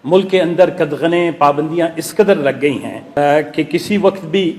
ملک کے اندر قدغنیں پابندیاں اس قدر لگ گئی ہیں کہ کسی وقت بھی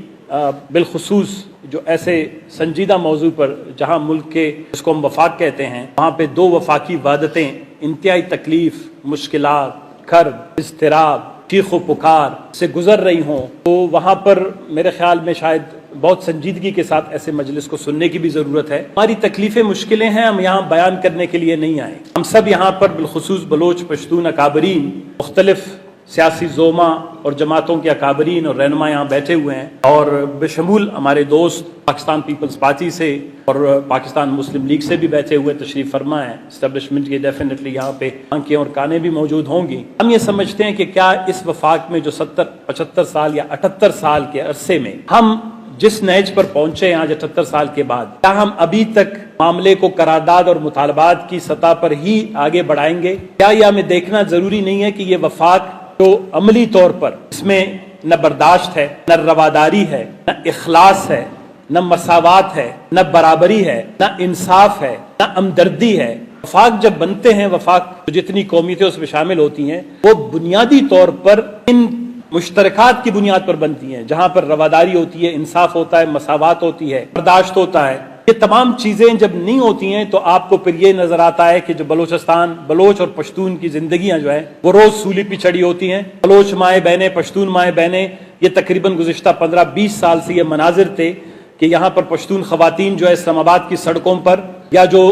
بالخصوص جو ایسے سنجیدہ موضوع پر جہاں ملک کے جس کو ہم وفاق کہتے ہیں وہاں پہ دو وفاقی وحدتیں انتہائی تکلیف، مشکلات، کرب، اضطراب، چیخ و پکار سے گزر رہی ہوں تو وہاں پر میرے خیال میں شاید بہت سنجیدگی کے ساتھ ایسے مجلس کو سننے کی بھی ضرورت ہے۔ ہماری تکلیفیں مشکلیں ہیں، ہم یہاں بیان کرنے کے لیے نہیں آئے۔ ہم سب یہاں پر بالخصوص بلوچ، پشتون اکابرین، مختلف سیاسی زوما اور جماعتوں کے اکابرین اور رہنما یہاں بیٹھے ہوئے ہیں، اور بشمول ہمارے دوست پاکستان پیپلز پارٹی سے اور پاکستان مسلم لیگ سے بھی بیٹھے ہوئے تشریف فرما ہیں۔ اسٹیبلشمنٹ کے ڈیفینیٹلی یہاں پہ آنکھیں اور کانیں بھی موجود ہوں گی۔ ہم یہ سمجھتے ہیں کہ کیا اس وفاق میں جو 70، 75 سال یا 78 سال کے عرصے میں ہم جس نہج پر پہنچے ہیں آج 78 سال کے بعد، کیا ہم ابھی تک معاملے کو قرارداد اور مطالبات کی سطح پر ہی آگے بڑھائیں گے؟ کیا یہ ہمیں دیکھنا ضروری نہیں ہے کہ یہ وفاق جو عملی طور پر اس میں نہ برداشت ہے، نہ رواداری ہے، نہ اخلاص ہے، نہ مساوات ہے، نہ برابری ہے، نہ انصاف ہے، نہ ہمدردی ہے۔ وفاق جب بنتے ہیں، وفاق جتنی قومیتیں اس میں شامل ہوتی ہیں وہ بنیادی طور پر ان مشترکات کی بنیاد پر بنتی ہیں، جہاں پر رواداری ہوتی ہے، انصاف ہوتا ہے، مساوات ہوتی ہے، برداشت ہوتا ہے۔ یہ تمام چیزیں جب نہیں ہوتی ہیں تو آپ کو پھر یہ نظر آتا ہے کہ جو بلوچستان، بلوچ اور پشتون کی زندگیاں جو ہے وہ روز سولی پہ چڑھی ہوتی ہیں۔ بلوچ مائیں بہنیں، پشتون مائیں بہنیں، یہ تقریباً گزشتہ 15-20 سال سے یہ مناظر تھے کہ یہاں پر پشتون خواتین جو ہے اسلام آباد کی سڑکوں پر، یا جو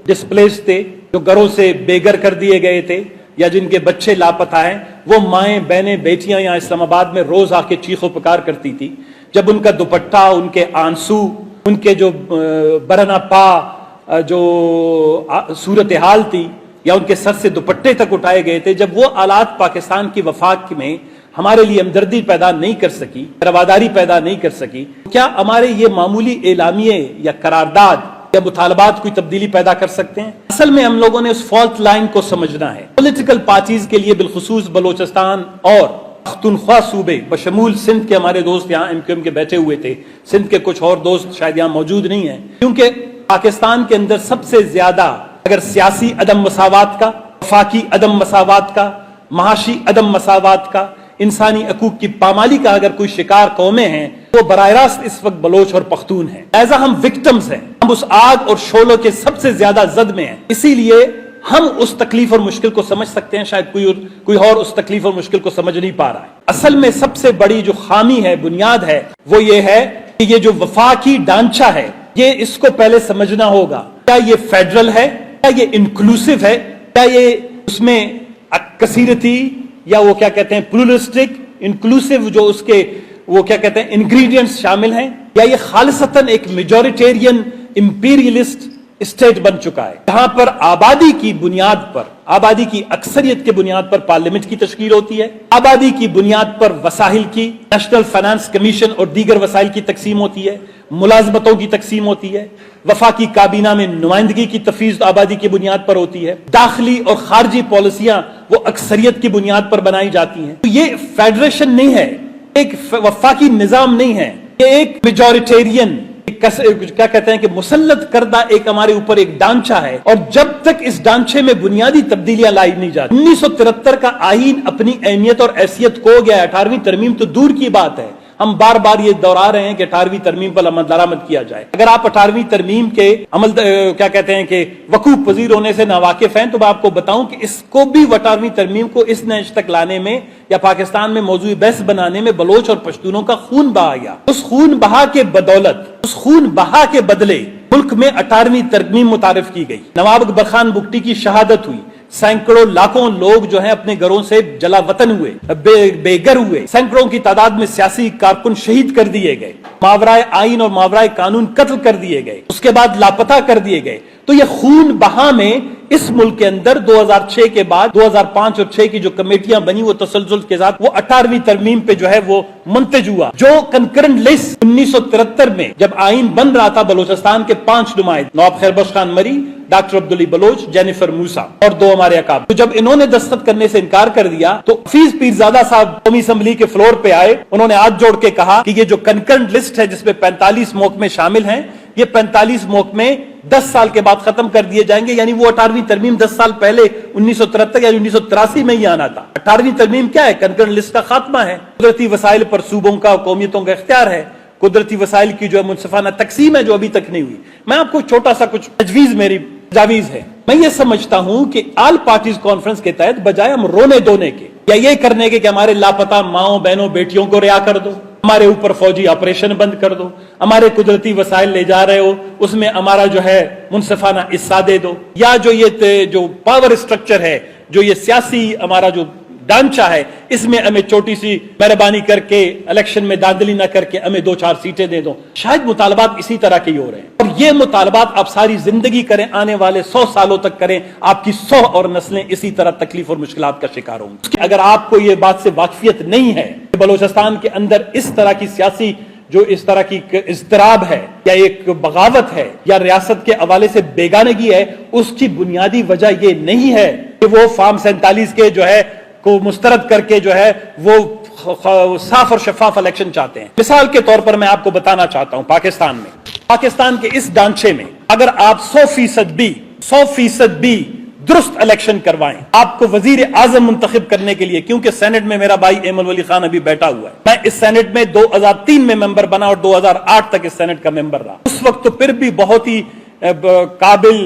ڈسپلیس تھے، جو گھروں سے بے گھر کر دیے گئے تھے، یا جن کے بچے لاپتہ ہیں، وہ مائیں بہنیں بیٹیاں یہاں اسلام آباد میں روز آ کے چیخ و پکار کرتی تھی۔ جب ان کا دوپٹہ، ان کے آنسو، ان کے جو برہنہ پا جو صورتحال تھی، یا ان کے سر سے دوپٹے تک اٹھائے گئے تھے، جب وہ آلات پاکستان کی وفاق میں ہمارے لیے ہمدردی پیدا نہیں کر سکی، رواداری پیدا نہیں کر سکی، کیا ہمارے یہ معمولی اعلامیے یا قرارداد یا مطالبات کوئی تبدیلی پیدا کر سکتے ہیں؟ اصل میں ہم لوگوں نے اس فالٹ لائن کو سمجھنا ہے۔ پولیٹیکل پارٹیز کے لیے بالخصوص بلوچستان اور پختونخوا صوبے بشمول سندھ کے ہمارے دوست یہاں MQM کے بیٹھے ہوئے تھے، سندھ کے کچھ اور دوست شاید یہاں موجود نہیں ہیں، کیونکہ پاکستان کے اندر سب سے زیادہ اگر سیاسی عدم مساوات کا، وفاقی عدم مساوات کا، معاشی عدم مساوات کا، انسانی حقوق کی پامالی کا اگر کوئی شکار قومیں ہیں وہ براہ راست اس وقت بلوچ اور پختون ہیں۔ ایسا ہم وکٹمز ہیں، ہم اس آگ اور شعلوں کے سب سے زیادہ زد میں ہیں، اسی لیے ہم اس تکلیف اور مشکل کو سمجھ سکتے ہیں، شاید کوئی اور اس تکلیف اور مشکل کو سمجھ نہیں پا رہا ہے۔ اصل میں سب سے بڑی جو خامی ہے، بنیاد ہے، وہ یہ ہے کہ یہ جو وفاقی ڈھانچہ ہے، یہ اس کو پہلے سمجھنا ہوگا۔ کیا یہ فیڈرل ہے؟ کیا یہ انکلوسیو ہے؟ کیا یہ اس میں کثیرتی یا وہ کیا کہتے ہیں پلورلسٹک، انکلوسیو جو اس کے وہ کیا کہتے ہیں انگریڈینٹس شامل ہیں، یا یہ خالصتاً ایک میجورٹیرین امپیریلسٹ اسٹیٹ بن چکا ہے جہاں پر آبادی کی بنیاد پر، آبادی کی اکثریت کے بنیاد پر پارلیمنٹ کی تشکیل ہوتی ہے، آبادی کی بنیاد پر وسائل کی، نیشنل فائنانس کمیشن اور دیگر وسائل کی تقسیم ہوتی ہے، ملازمتوں کی تقسیم ہوتی ہے، وفاقی کابینہ میں نمائندگی کی تفویض آبادی کی بنیاد پر ہوتی ہے، داخلی اور خارجی پالیسیاں وہ اکثریت کی بنیاد پر بنائی جاتی ہیں۔ تو یہ فیڈریشن نہیں ہے، ایک وفاقی نظام نہیں ہے، یہ ایک میجورٹیرین کیا کہتے ہیں کہ مسلط کردہ ایک ہمارے اوپر ایک ڈھانچہ ہے، اور جب تک اس ڈھانچے میں بنیادی تبدیلیاں لائی نہیں جاتی۔ 1973 کا آئین اپنی اہمیت اور حیثیت کھو گیا ہے، 18ویں ترمیم تو دور کی بات ہے، ہم بار بار یہ دہرا رہے ہیں کہ 18ویں ترمیم پر عمل درآمد کیا جائے۔ اگر آپ 18ویں ترمیم کے عمل کیا کہتے ہیں کہ وقوع پذیر ہونے سے ناواقف ہیں تو میں آپ کو بتاؤں کہ اس کو بھی 18ویں ترمیم کو اس نہج تک لانے میں یا پاکستان میں موضوع بحث بنانے میں بلوچ اور پشتونوں کا خون بہا گیا۔ اس خون بہا کے بدولت، اس خون بہا کے بدلے ملک میں 18ویں ترمیم متعارف کی گئی، نواب اکبر خان بگٹی کی شہادت ہوئی، سینکڑوں لاکھوں لوگ جو ہیں اپنے گھروں سے جلا وطن ہوئے، بے گھر ہوئے، سینکڑوں کی تعداد میں سیاسی کارکن شہید کر دیے گئے، ماورائے آئین اور ماورائے قانون قتل کر دیے گئے، اس کے بعد لاپتہ کر دیے گئے۔ تو یہ خون بہا میں اس ملک کے اندر 2006 کے بعد 2005 اور 6 کی جو کمیٹیاں بنی وہ تسلسل کے ساتھ وہ 18ویں ترمیم پہ جو ہے وہ منتج ہوا، جو کنکرنٹ لسٹ 1973 میں جب آئین بن رہا تھا بلوچستان کے 5 نمائند، نواب خیربخش خان مری، ڈاکٹر عبدالعلی بلوچ، جینیفر موسیٰ اور 2 ہمارے اکابر، تو جب انہوں نے دستخط کرنے سے انکار کر دیا تو حفیظ پیرزادہ صاحب قومی اسمبلی کے فلور پہ آئے، انہوں نے ہاتھ جوڑ کے کہا کہ یہ جو کنکرنٹ لسٹ ہے جس میں 45 محکمے شامل ہیں، یہ 45 محکمے 10 سال کے بعد ختم کر دیے جائیں گے. یعنی وہ 18ویں ترمیم 10 سال پہلے 1973 یا 1983 میں ہی آنا تھا. 18ویں ترمیم کیا ہے؟ کنکرنٹ لسٹ کا خاتمہ ہے. قدرتی وسائل پر صوبوں کا قومیتوں کا اختیار ہے. قدرتی وسائل کی جو ہے منصفانہ تقسیم ہے جو ابھی تک نہیں ہوئی. میں آپ کو چھوٹا سا کچھ تجاویز ہے. میں یہ سمجھتا ہوں کہ آل پارٹیز کانفرنس کے تحت بجائے ہم رونے دھونے کے یا یہ کرنے کے کہ ہمارے لاپتہ ماؤں بہنوں بیٹیوں کو رہا کر دو، ہمارے اوپر فوجی آپریشن بند کر دو، ہمارے قدرتی وسائل لے جا رہے ہو اس میں ہمارا جو ہے منصفانہ حصہ دے دو، یا جو یہ جو پاور اسٹرکچر ہے، جو یہ سیاسی ہمارا جو ڈانچہ ہے، اس میں ہمیں چھوٹی سی مہربانی کر کے الیکشن میں داندلی نہ کر کے ہمیں 2-4 سیٹیں دے دو. شاید مطالبات اسی طرح کے ہی ہو رہے ہیں اور یہ مطالبات آپ ساری زندگی کریں، آنے والے 100 سالوں تک کریں، آپ کی 100 اور نسلیں اسی طرح تکلیف اور مشکلات کا شکار ہوں گی. اگر آپ کو یہ بات سے واقفیت نہیں ہے کہ بلوچستان کے اندر اس طرح کی سیاسی جو اس طرح کی اضطراب ہے یا ایک بغاوت ہے یا ریاست کے حوالے سے بیگانگی ہے، اس کی بنیادی وجہ یہ نہیں ہے کہ وہ فارم 47 کے جو ہے کو مسترد کر کے جو ہے وہ صاف اور شفاف الیکشن چاہتے ہیں. مثال کے طور پر میں آپ کو بتانا چاہتا ہوں، پاکستان کے اس ڈانچے میں اگر آپ 100% بھی درست الیکشن کروائیں، آپ کو وزیر اعظم منتخب کرنے کے لیے، کیونکہ سینٹ میں میرا بھائی ایمن ولی خان ابھی بیٹھا ہوا ہے، میں اس سینٹ میں 2003 میں ممبر بنا اور 2008 تک اس سینٹ کا ممبر رہا. اس وقت تو پھر بھی بہت ہی قابل،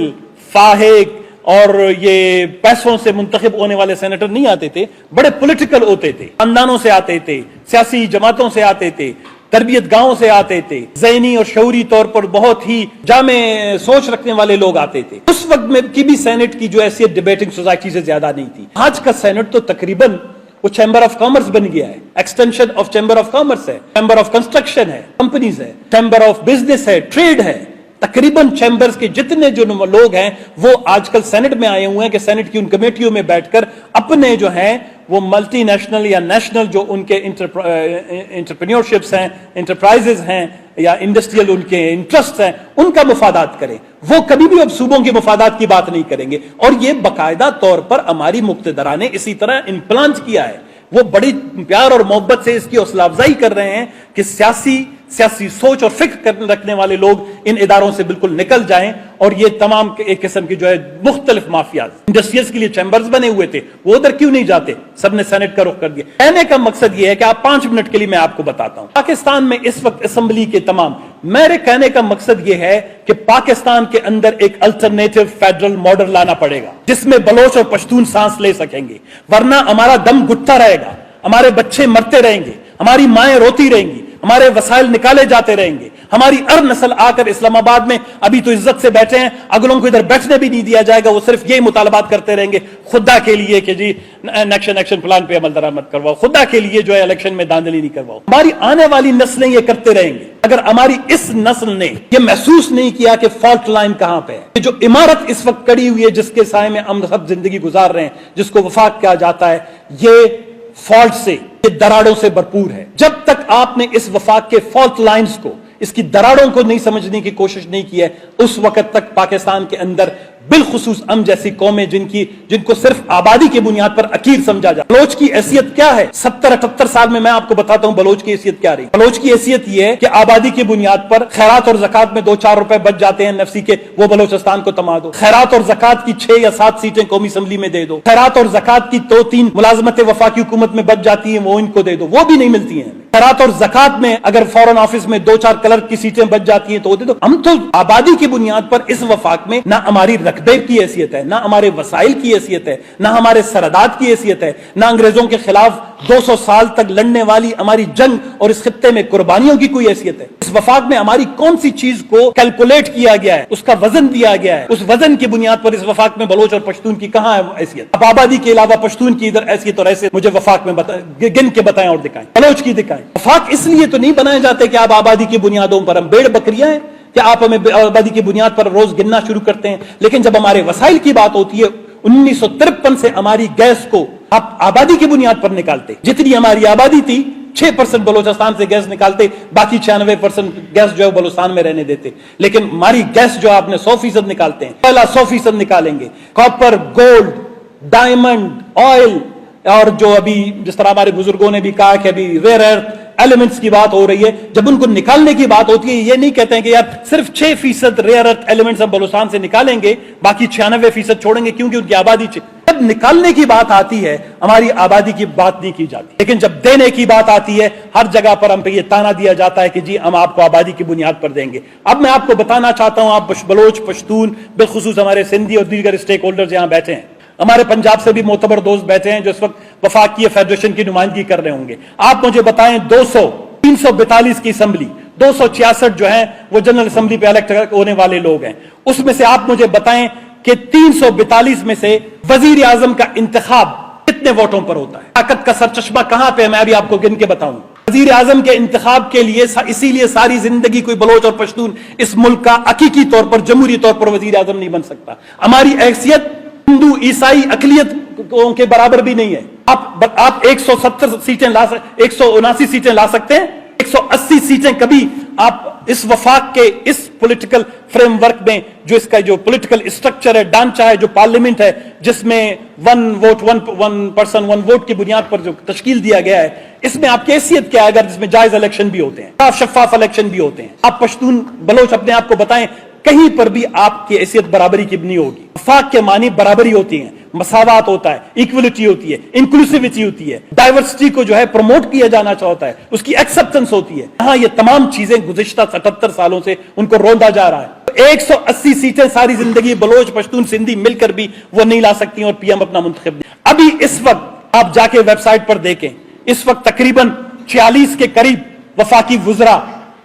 فاحق اور یہ پیسوں سے منتخب ہونے والے سینیٹر نہیں آتے تھے، بڑے پولیٹیکل ہوتے تھے، خاندانوں سے آتے تھے، سیاسی جماعتوں سے آتے تھے، تربیت گاہوں سے آتے تھے، ذہنی اور شعوری طور پر بہت ہی جامع سوچ رکھنے والے لوگ آتے تھے. اس وقت میں کی بھی سینٹ کی جو حیثیت ڈیبیٹنگ سوسائٹی سے زیادہ نہیں تھی. آج کا سینٹ تو تقریباً وہ چیمبر آف کامرس بن گیا ہے، extension of chamber of commerce ہے، چیمبر آف کنسٹرکشن ہے، کمپنیز ہے، چیمبر آف بزنس ہے، ٹریڈ ہے. تقریباً چیمبرز کے جتنے جو لوگ ہیں وہ آج کل سینٹ میں آئے ہوئے ہیں کہ سینٹ کی ان کمیٹیوں میں بیٹھ کر اپنے جو ہیں وہ ملٹی نیشنل یا نیشنل جو ان کے انٹرپرینیورشپس ہیں، انٹرپرائزز ہیں یا انڈسٹریل ان کے انٹرسٹ ہیں، ان کا مفادات کریں. وہ کبھی بھی اب صوبوں کے مفادات کی بات نہیں کریں گے. اور یہ باقاعدہ طور پر ہماری مقتدران نے اسی طرح امپلانٹ کیا ہے. وہ بڑی پیار اور محبت سے اس کی حوصلہ افزائی کر رہے ہیں کہ سیاسی سوچ اور فکر رکھنے والے لوگ ان اداروں سے بالکل نکل جائیں اور یہ تمام ایک قسم کی جو ہے مختلف مافیاز انڈسٹریز کے لیے چیمبرز بنے ہوئے تھے، وہ ادھر کیوں نہیں جاتے؟ سب نے سینٹ کا رخ کر دیا. کہنے کا مقصد یہ ہے کہ آپ 5 منٹ کے لیے میں آپ کو بتاتا ہوں. پاکستان میں اس وقت اسمبلی کے تمام، میرے کہنے کا مقصد یہ ہے کہ پاکستان کے اندر ایک الٹرنیٹو فیڈرل ماڈل لانا پڑے گا جس میں بلوچ اور پشتون سانس لے سکیں گے، ورنہ ہمارا دم گھٹتا رہے گا، ہمارے بچے مرتے رہیں گے، ہماری مائیں روتی رہیں گی، ہمارے وسائل نکالے جاتے رہیں گے، ہماری ہر نسل آ کر اسلام آباد میں ابھی تو عزت سے بیٹھے ہیں، اگلوں کو ادھر بیٹھنے بھی نہیں دیا جائے گا. وہ صرف یہی مطالبات کرتے رہیں گے خدا کے لیے کہ جی ایکشن پلان پہ عمل درآمد کرواؤ، خدا کے لیے جو ہے الیکشن میں داندلی نہیں کرواؤ. ہماری آنے والی نسلیں یہ کرتے رہیں گے اگر ہماری اس نسل نے یہ محسوس نہیں کیا کہ فالٹ لائن کہاں پہ ہے. جو عمارت اس وقت کڑی ہوئی ہے جس کے سائے میں ہم سب زندگی گزار رہے ہیں، جس کو وفاق کہا جاتا ہے، یہ فالٹ سے، یہ دراڑوں سے بھرپور ہے. جب تک آپ نے اس وفاق کے فالٹ لائنز کو، اس کی دراڑوں کو نہیں سمجھنے کی کوشش نہیں کی ہے، اس وقت تک پاکستان کے اندر بالخصوص ہم جیسی قومیں جن کو صرف آبادی کی بنیاد پر حقیر سمجھا جائے. بلوچ کی حیثیت کیا ہے؟ 70-78 سال میں آپ کو بتاتا ہوں بلوچ کی حیثیت کیا رہی. بلوچ کی حیثیت یہ ہے کہ آبادی کی بنیاد پر خیرات اور زکات میں 2-4 روپے بچ جاتے ہیں نفسی کے، وہ بلوچستان کو تما دو. خیرات اور زکات کی 6 یا 7 سیٹیں قومی اسمبلی میں دے دو. خیرات اور زکات کی 2-3 ملازمتیں وفاقی حکومت میں بچ جاتی ہیں، وہ ان کو دے دو، وہ بھی نہیں ملتی ہیں. خیرات اور زکات میں اگر فورن آفس میں 2-4 کلرک کی سیٹیں بچ جاتی ہیں تو وہ دے دو. ہم تو آبادی کی بنیاد پر اس وفاق میں نہ ہماری رقبے کی حیثیت ہے، نہ ہمارے وسائل کی حیثیت ہے، نہ ہمارے سرحدات کی حیثیت ہے، نہ انگریزوں کے خلاف 200 سال تک لڑنے والی ہماری جنگ اور اس خطے میں قربانیوں کی کوئی حیثیت ہے. اس وفاق میں ہماری کون سی چیز کو کیلکولیٹ کیا گیا ہے، اس کا وزن دیا گیا ہے، اس وزن کی بنیاد پر اس وفاق میں بلوچ اور پشتون کی کہاں ہے حیثیت؟ اب آبادی کے علاوہ پشتون کی ادھر حیثیت اور ایسے مجھے وفاق میں گن کے بتائیں اور دکھائیں، بلوچ کی دکھائیں. وفاق اس لیے تو نہیں بنائے جاتے کہ آپ آبادی کی بنیادوں پر ہم بھیڑ بکریاں ہیں کہ آپ ہمیں آبادی کی بنیاد پر روز گننا شروع کرتے ہیں. لیکن جب ہمارے وسائل کی بات ہوتی ہے، 1953 سے ہماری گیس کو آپ آبادی کی بنیاد پر نکالتے، جتنی ہماری آبادی تھی 6% بلوچستان سے گیس نکالتے، باقی 96% گیس جو ہے بلوچستان میں رہنے دیتے. لیکن ہماری گیس جو آپ نے 100% نکالتے ہیں، پہلا 100% نکالیں گے. کاپر، گولڈ، ڈائمنڈ، آئل، اور جو ابھی جس طرح ہمارے بزرگوں نے بھی کہا کہ ابھی ریئر ارتھ ایلیمنٹس کی بات ہو رہی ہے، جب ان کو نکالنے کی بات ہوتی ہے، یہ نہیں کہتے ہیں کہ یار صرف 6% ریئر ارتھ ایلیمنٹس ہم بلوچستان سے نکالیں گے، باقی 96% چھوڑیں گے کیونکہ ان کی آبادی جب نکالنے کی بات آتی ہے ہماری آبادی کی بات نہیں کی جاتی، لیکن جب دینے کی بات آتی ہے ہر جگہ پر ہم پہ یہ تانا دیا جاتا ہے کہ جی ہم آپ کو آبادی کی بنیاد پر دیں گے۔ اب میں آپ کو بتانا چاہتا ہوں، آپ بلوچ، پشتون، بالخصوص ہمارے سندھی اور دیگر اسٹیک ہولڈرز یہاں بیٹھے ہیں، ہمارے پنجاب سے بھی معتبر دوست بیٹھے ہیں جو اس وقت وفاق کی فیڈریشن کی نمائندگی کر رہے ہوں گے، آپ مجھے بتائیں 342 کی اسمبلی، 266 جو ہیں وہ جنرل اسمبلی پہ الیکٹ ہونے والے لوگ ہیں، اس میں سے آپ مجھے بتائیں کہ 342 میں سے وزیر اعظم کا انتخاب کتنے ووٹوں پر ہوتا ہے؟ طاقت کا سرچشمہ کہاں پہ ہے میں بھی آپ کو گن کے بتاؤں۔ وزیر اعظم کے انتخاب کے لیے اسی لیے ساری زندگی کوئی بلوچ اور پشتون اس ملک کا حقیقی طور پر، جمہوری طور پر وزیر اعظم نہیں بن سکتا۔ ہماری حیثیت ہندو عیسائی اقلیت کے برابر بھی نہیں ہے۔ آپ 170 سیٹیں 179 سیٹیں لا سکتے ہیں، 180 سیٹیں کبھی آپ اس وفاق کے اس پولیٹیکل فریم ورک میں، جو اس کا جو پولیٹیکل اسٹرکچر ہے، ڈانچہ ہے، جو پارلیمنٹ ہے، جس میں ون پرسن ون ووٹ کی بنیاد پر جو تشکیل دیا گیا ہے، اس میں آپ کی حیثیت کیا ہے اگر جس میں جائز الیکشن بھی ہوتے ہیں، شفاف الیکشن بھی ہوتے ہیں؟ آپ پشتون بلوچ اپنے آپ کو بتائیں، کہیں پر بھی آپ کی حیثیت برابری کی نہیں ہوگی۔ وفاق کے معنی برابری ہوتی ہیں، مساوات ہوتا ہے، ایکولیٹی ہوتی ہے، انکلوسیویٹی ہوتی ہے، ڈائیورسٹی کو جو ہے پروموٹ کیا جانا چاہتا ہے، اس کی ایکسپٹنس ہوتی ہے۔ یہاں یہ تمام چیزیں گزشتہ 77 سالوں سے ان کو روندا جا رہا ہے۔ 180 سیٹیں ساری زندگی بلوچ، پشتون، سندھی مل کر بھی وہ نہیں لا سکتی اور پی ایم اپنا منتخب نہیں۔ ابھی اس وقت آپ جا کے ویب سائٹ پر دیکھیں، اس وقت تقریباً 46 کے قریب وفاقی وزراء،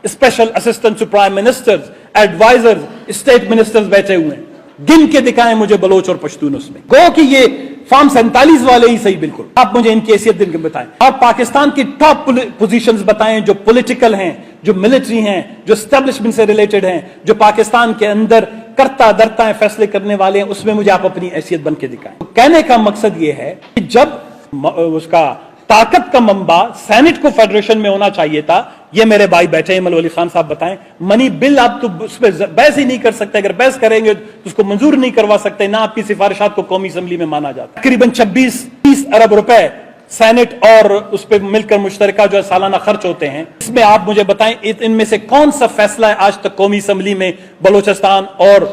special assistant to prime ministers, advisors, state ministers بیٹھے ہوئے ہیں۔ گن کے دکھائیں مجھے بلوچ اور پشتون اس میں، گو کہ یہ فارم 47 والے ہی صحیح بالکل۔ آپ مجھے ان کی حیثیت دن کے بتائیں، آپ پاکستان کی ٹاپ پوزیشنز بتائیں جو پولیٹیکل ہیں، جو ملٹری ہیں، جو اسٹیبلشمنٹ سے ریلیٹڈ ہیں، جو پاکستان کے اندر کرتا درتا ہے، فیصلے کرنے والے ہیں، اس میں مجھے آپ اپنی حیثیت بن کے دکھائیں۔ کہنے کا مقصد یہ ہے کہ جب اس کا طاقت کا منبع سینٹ کو فیڈریشن میں ہونا چاہیے تھا، یہ میرے بھائی بیٹھے ہیں، مل ولی خان صاحب بتائیں، منی بل آپ تو اس پہ بحث ہی نہیں کر سکتے، اگر بحث کریں گے تو اس کو منظور نہیں کروا سکتے، نہ آپ کی سفارشات کو قومی اسمبلی میں مانا جاتا۔ تقریباً 26-30 ارب روپے سینٹ اور اس پہ مل کر مشترکہ جو ہے سالانہ خرچ ہوتے ہیں، اس میں آپ مجھے بتائیں ان میں سے کون سا فیصلہ ہے آج تک قومی اسمبلی میں بلوچستان اور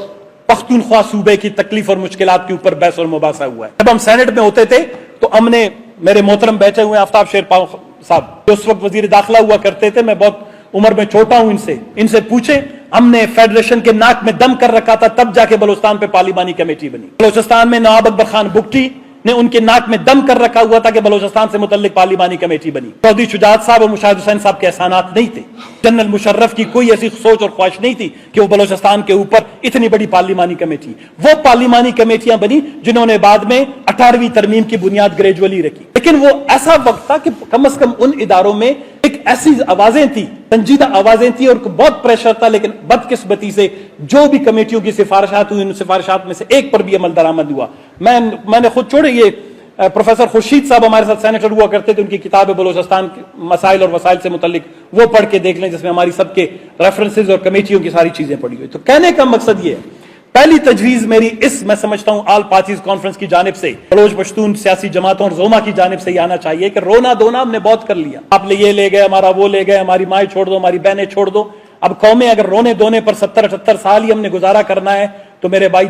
پختونخوا صوبے کی تکلیف اور مشکلات کے اوپر بحث اور مباحثہ ہوا ہے؟ جب ہم سینٹ میں ہوتے تھے تو ہم نے، میرے محترم بیٹھے ہوئے آفتاب شیر پاؤ صاحب جو اس وقت وزیر داخلہ ہوا کرتے تھے، میں بہت عمر میں چھوٹا ہوں ان سے پوچھیں، ہم نے فیڈریشن کے ناک میں دم کر رکھا تھا، تب جا کے بلوچستان پہ پارلیمانی کمیٹی بنی۔ بلوچستان میں نواب اکبر خان بگٹی نے ان کے ناک میں دم کر رکھا ہوا تھا کہ بلوچستان سے متعلق پارلیمانی کمیٹی بنی۔ چودھری شجاعت صاحب اور مشاہد حسین صاحب کے احسانات نہیں تھے، جنرل مشرف کی کوئی ایسی سوچ اور خواہش نہیں تھی کہ وہ بلوچستان کے اوپر اتنی بڑی پارلیمانی کمیٹی، وہ پارلیمانی کمیٹیاں بنی جنہوں نے بعد میں 18ویں ترمیم کی بنیاد گریجولی رکھی۔ لیکن وہ ایسا وقت تھا کہ کم از کم ان اداروں میں ایک ایسی آوازیں تھی، سنجیدہ آوازیں تھی، اور بہت پریشر تھا، لیکن بدقسمتی سے جو بھی کمیٹیوں کی سفارشات ہوئی، ان سفارشات میں سے ایک پر بھی عمل درآمد ہوا۔ میں نے خود چھوڑے، یہ پروفیسر خورشید صاحب ہمارے ساتھ سینیٹر ہوا کرتے تھے، ان کی کتاب ہے بلوچستان کے مسائل اور وسائل سے متعلق، وہ پڑھ کے دیکھ لیں، جس میں ہماری سب کے ریفرنسز اور کمیٹیوں کی ساری چیزیں پڑھی ہوئی۔ تو کہنے کا مقصد یہ ہے، پہلی تجویز میری میں سمجھتا ہوں آل پارٹیز کانفرنس کی جانب سے، بلوچ پشتون سیاسی جماعتوں اور زوما کی جانب سے یہ آنا چاہیے کہ رونا دھونا ہم نے بہت کر لیا، آپ یہ لے گئے، ہمارا وہ لے گئے، ہماری مائیں چھوڑ دو، ہماری بہنیں چھوڑ دو۔ اب قومیں اگر رونے دھونے پر 70-78 سال ہی ہم نے گزارا کرنا ہے تو میرے بھائی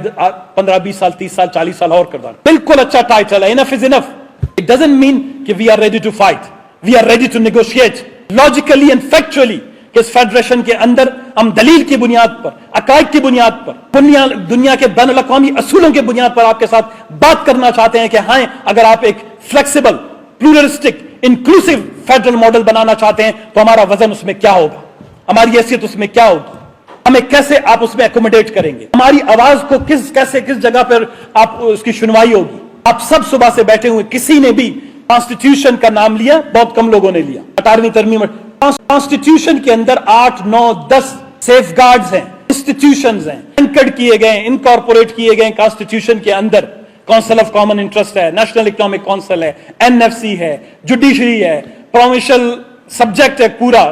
15-20 سال 30 سال 40 سال اور کر دیں۔ بالکل اچھا ٹائٹل ہے، enough is enough. It doesn't mean کہ we are ready to fight. We are ready to negotiate logically and factually کہ اس فیڈریشن کے اندر ہم دلیل کی بنیاد پر، عقائد کی بنیاد پر، دنیا کے بین الاقوامی اصولوں کی بنیاد پر آپ کے ساتھ بات کرنا چاہتے ہیں کہ ہاں اگر آپ ایک flexible, pluralistic, inclusive federal model بنانا چاہتے ہیں تو ہمارا وزن اس میں کیا ہوگا، ہماری حیثیت اس میں کیا ہوگی، ہمیں کیسے آپ اس میں ایکوموڈیٹ کریں گے، ہماری آواز کو کس جگہ پر آپ اس کی سنوائی ہوگی۔ آپ سب صبح سے بیٹھے ہوئے، کسی نے بھی کانسٹیٹیوشن کا نام لیا؟ بہت کم لوگوں نے لیا۔ 18ویں ترمیم کانسٹیٹیوشن کے اندر 8, 9, 10 سیف گارڈز ہیں، انسٹیٹیوشنز ہیں، اینکرڈ کیے گئے، انکارپوریٹ کیے گئے کانسٹیٹیوشن کے اندر۔ کونسل آف کامن انٹرسٹ ہے، نیشنل اکنامک کونسل ہے، NFC ہے، جوڈیشری ہے، پروونشل سبجیکٹ ہے پورا،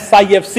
SIFC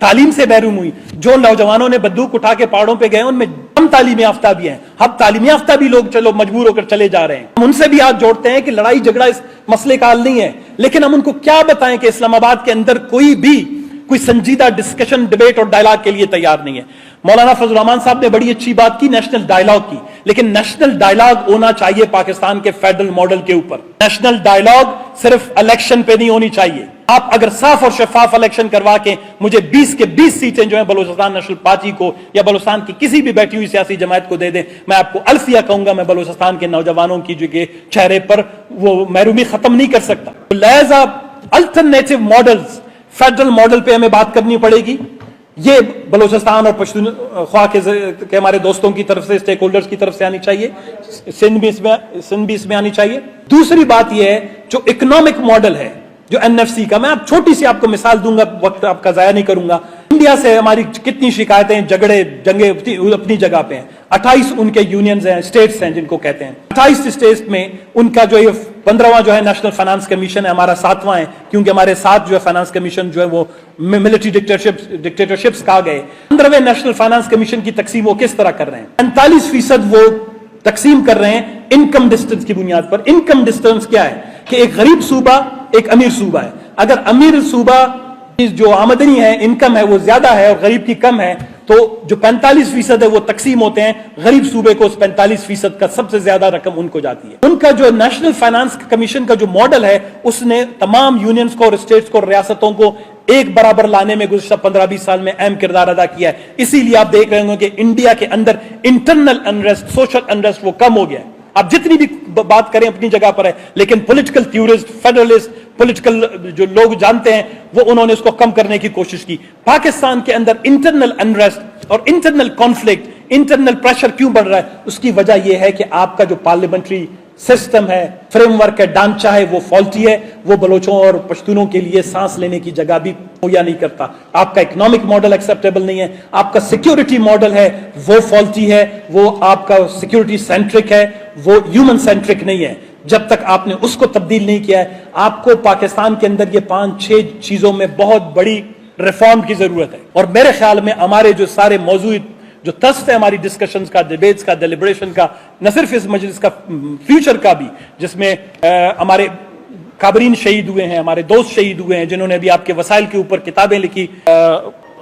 تعلیم سے محروم ہوئی. جو نوجوانوں نے بندوق اٹھا کے پہاڑوں پہ گئے ان میں ہم تعلیم یافتہ بھی ہیں. اب تعلیم یافتہ بھی لوگ چلو مجبور ہو کر چلے جا رہے ہیں. ہم ان سے بھی ہاتھ جوڑتے ہیں کہ لڑائی جھگڑا اس مسئلے کا حل نہیں ہے, لیکن ہم ان کو کیا بتائیں کہ اسلام آباد کے اندر کوئی سنجیدہ ڈسکشن, ڈیبیٹ اور ڈائلاگ کے لیے تیار نہیں ہے. مولانا فضل الرحمان صاحب نے بڑی اچھی بات کی, نیشنل ڈائلاگ کی, لیکن نیشنل ڈائلاگ ہونا چاہیے پاکستان کے فیڈرل ماڈل کے اوپر. نیشنل ڈائلاگ صرف الیکشن پہ نہیں ہونی چاہیے. آپ اگر صاف اور شفاف الیکشن کروا کے مجھے 20 کے 20 سیٹیں جو ہیں بلوچستان نیشنل پارٹی کو یا بلوچستان کی کسی بھی بیٹھی ہوئی سیاسی جماعت کو دے دیں, میں آپ کو الفیہ کہوں گا, میں بلوچستان کے نوجوانوں کی جو کہ چہرے پر وہ محرومی ختم نہیں کر سکتا. لہذا الٹرنیٹو ماڈلز, فیڈرل ماڈل پہ ہمیں بات کرنی پڑے گی. یہ بلوچستان اور پشتونخوا کے ہمارے دوستوں کی طرف سے, اسٹیک ہولڈرز کی طرف سے آنی چاہیے, سندھ بھی اس میں آنی چاہیے. دوسری بات یہ ہے جو اکنامک ماڈل ہے جو این ایف سی کا, میں آپ چھوٹی سی آپ کو مثال دوں گا, وقت آپ کا ضائع نہیں کروں گا. انڈیا سے ہماری کتنی شکایتیں, جھگڑے جنگیں اپنی جگہ پہ ہیں. 28 ان کے یونینز ہیں, اسٹیٹس ہیں جن کو کہتے ہیں. 28 اسٹیٹس میں ان کا جو یہ 15واں جو ہے نیشنل فائنانس کمیشن ہے, ہمارا 7واں ہے, کیونکہ ہمارے ساتھ جو ہے فائنانس کمیشن جو ہے وہ ملٹری ڈکٹیٹرشپس کہا گئے. 15ویں نیشنل فائنانس کمیشن کی تقسیم وہ کس طرح کر رہے ہیں؟ 45% وہ تقسیم کر رہے ہیں انکم ڈسٹنس کی بنیاد پر. انکم ڈسٹنس کیا ہے کہ ایک غریب صوبہ ایک امیر صوبہ ہے. اگر امیر صوبہ کی جو آمدنی ہے, انکم ہے, وہ زیادہ ہے اور غریب کی کم ہے, تو جو 45% ہے وہ تقسیم ہوتے ہیں, غریب صوبے کو اس 45% کا سب سے زیادہ رقم ان کو جاتی ہے. ان کا جو نیشنل فائنانس کمیشن کا جو ماڈل ہے, اس نے تمام یونینز کو اور اسٹیٹس کو اور ریاستوں کو ایک برابر لانے میں گزشتہ 15-20 سال میں اہم کردار ادا کیا ہے. اسی لیے آپ دیکھ رہے ہوں گے کہ انڈیا کے اندر انٹرنل انریسٹ, سوشل انریسٹ وہ کم ہو گیا ہے. آپ جتنی بھی بات کریں اپنی جگہ پر ہے, لیکن پولیٹیکل تھیورسٹ, فیڈرلسٹ, پولیٹیکل جو لوگ جانتے ہیں وہ انہوں نے اس کو کم کرنے کی کوشش کی. پاکستان کے اندر انٹرنل انریسٹ اور انٹرنل کانفلکٹ, انٹرنل پریشر کیوں بڑھ رہا ہے؟ اس کی وجہ یہ ہے کہ آپ کا جو پارلیمنٹری سسٹم ہے, فریم ورک ہے, ڈانچہ ہے, وہ فالٹی ہے. وہ بلوچوں اور پشتونوں کے لیے سانس لینے کی جگہ بھی مہیا نہیں کرتا. آپ کا اکنامک ماڈل ایکسیپٹیبل نہیں ہے. آپ کا سیکیورٹی ماڈل ہے وہ فالٹی ہے. وہ آپ کا سیکیورٹی سینٹرک ہے, وہ ہیومن سینٹرک نہیں ہے. جب تک آپ نے اس کو تبدیل نہیں کیا ہے, آپ کو پاکستان کے اندر یہ 5-6 چیزوں میں بہت بڑی ریفارم کی ضرورت ہے. اور میرے خیال میں ہمارے جو سارے موضوع جو تست ہے ہماری ڈسکشنز کا, ڈیبیٹس کا, ڈیلیبریشن کا, نہ صرف اس مجلس کا, فیوچر کا بھی, جس میں ہمارے کابرین شہید ہوئے ہیں, ہمارے دوست شہید ہوئے ہیں جنہوں نے بھی آپ کے وسائل کے اوپر کتابیں لکھی,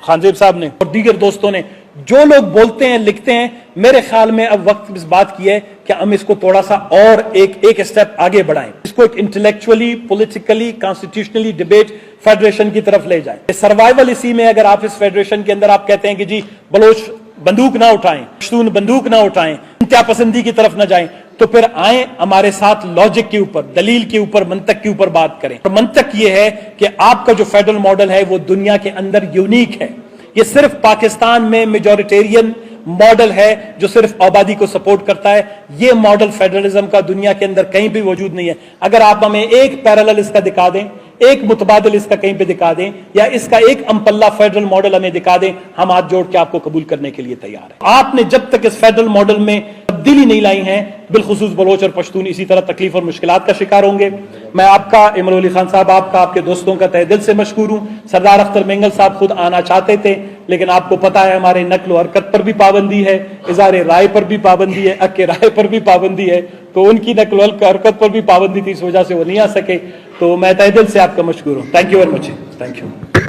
خانزیب صاحب نے اور دیگر دوستوں نے, جو لوگ بولتے ہیں لکھتے ہیں. میرے خیال میں اب وقت اس بات کی ہے کہ ہم اس کو تھوڑا سا اور ایک اسٹیپ آگے بڑھائیں, اس کو ایک intellectually, politically, constitutionally debate federation کی طرف لے جائیں. سروائیول اسی میں, اگر آپ اس فیڈریشن کے اندر آپ کہتے ہیں کہ جی بلوچ بندوق نہ اٹھائیں, پشتون بندوق نہ اٹھائیں, انتہا پسندی کی طرف نہ جائیں, تو پھر آئیں ہمارے ساتھ لاجک کے اوپر, دلیل کے اوپر, منطق کے اوپر بات کریں. اور منطق یہ ہے کہ آپ کا جو فیڈرل ماڈل ہے وہ دنیا کے اندر یونیک ہے. یہ صرف پاکستان میں میجورٹیرین ماڈل ہے جو صرف آبادی کو سپورٹ کرتا ہے. یہ ماڈل فیڈرلزم کا دنیا کے اندر کہیں بھی وجود نہیں ہے. اگر آپ ہمیں ایک پیرالل اس کا دکھا دیں, ایک متبادل اس کا کہیں پہ دکھا دیں, یا اس کا ایک امپلہ فیڈرل ماڈل ہمیں دکھا دیں, ہم ہاتھ جوڑ کے آپ کو قبول کرنے کے لیے تیار ہیں. آپ نے جب تک اس فیڈرل ماڈل میں تبدیلی نہیں لائی ہیں, بالخصوص بلوچ اور پشتون اسی طرح تکلیف اور مشکلات کا شکار ہوں گے. میں آپ کا, ایمن علی خان صاحب, آپ کا, آپ کے دوستوں کا تہ دل سے مشکور ہوں. سردار اختر مینگل صاحب خود آنا چاہتے تھے, لیکن آپ کو پتا ہے ہمارے نقل و حرکت پر بھی پابندی ہے, اظہار رائے پر بھی پابندی ہے, حق رائے پر بھی پابندی ہے, تو ان کی نقل و حرکت پر بھی پابندی تھی, اس وجہ سے وہ نہیں آ سکے. تو میں تہ دل سے آپ کا مشکور ہوں. Thank you very much. Thank you.